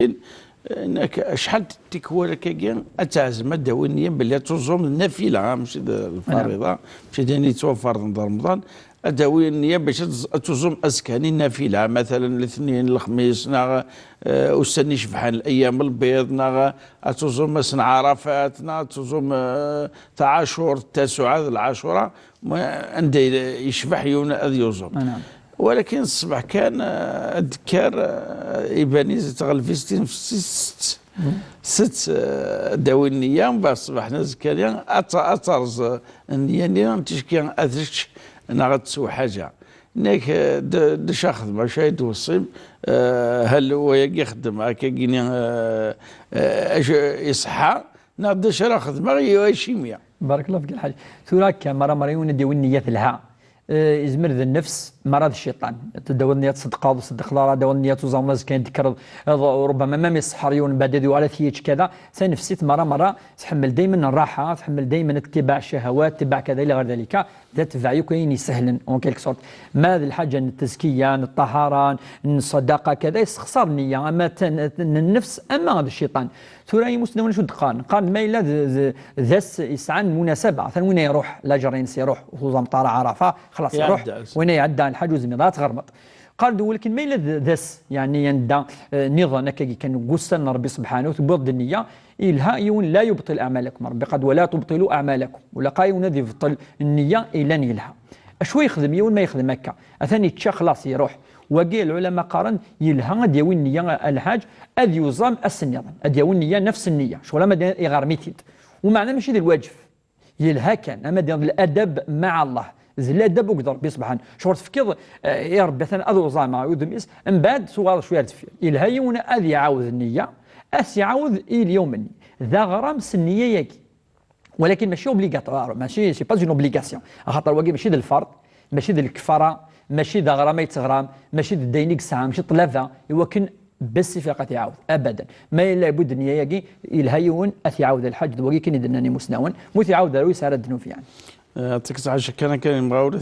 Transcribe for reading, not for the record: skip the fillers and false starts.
انك شحال تكوى لك كاع اتعزم الدوانيه باللي تزوم النافله ماشي الفريضه ماشي ديني توفر نهار رمضان الدوانيه النيه باش تزوم اسكاني النافله مثلا الاثنين الخميس نا وستني شبحان الايام البيض نا تزوم مثلا عرفات نا تزوم تاع عاشور التاسعه العاشوراء عندي يشبح يونا يزوم. نعم. ولكن الصباح كان الذكار يباني تغلفي ست داوي النية من بعد الصباح نزكاليا أترز النية نية تشكي أثرش أنا غتسوى حاجة ناك دش خدمة شاي توصيب هل هو يخدم هكا كيني يصحى نقدرش راه خدمة غير شيمياء. بارك الله فيك الحاج. ثوراك مريون ديال النية الها يزمر ذا النفس مرض الشيطان تدور النية تصدق وصدق لا دور النية تزامز كان ذكر ربما ما يصحريون بعد على ثيج كذا سنفسيت مرة تحمل دائما الراحة تحمل دائما اتباع الشهوات اتباع كذا الى غير ذلك ذات فعيو كاين سهلا اون كيلك سورت ما هذه الحاجة التزكية الطهارة الصداقة كذا يستخسر النية اما النفس اما هذا الشيطان ثوري مسلمون شو قارن ما الا ذاس يسعى مناسبة مثلا وين يروح لاجرين يروح وهو مطار عرفة خلاص يروح وين يعدى الحاج وزميضات غرمط قال ولكن ما الا ذاس يعني يندى نظام كان قصنا ربي سبحانه وتبض النية إلها يون لا يبطل أعمالكم ربي قد ولا تبطلوا أعمالكم ولا قايون ذي يبطل النية إلا نيلها أشو يخدم يون ما يخدم هكا أثاني تشا خلاص يروح وقيل العلماء قارن يلها دياوي النية الحاج أذ يزام النظام دياوي النية نفس النية شغل ما يغار ميتيد ومعنى ماشي ذي الواجب يلها كان أما ديال الأدب مع الله زلا دب وقدر ربي سبحانه شغل تفكير يا ربي مثلا اذو زعما يدمس من بعد صغار شويه تفكير الها يونا اذ يعاود النيه اس يعاود اليوم ذا غرام النيه ياكي ولكن ماشي اوبليغاتوار ماشي سي با اون اوبليغاسيون خاطر واقي ماشي ذا الفرض ماشي ذا الكفاره ماشي ذا غرام يتغرام ماشي ذا الدينيك ساعه ماشي طلافه ولكن بس فقط يعاود ابدا ما الا بد النيه ياكي الها يون اث يعاود الحج واقي كاين دناني مسنون موت يعاود له يسار الذنوب يعني يعطيك الصحة كان مغاورة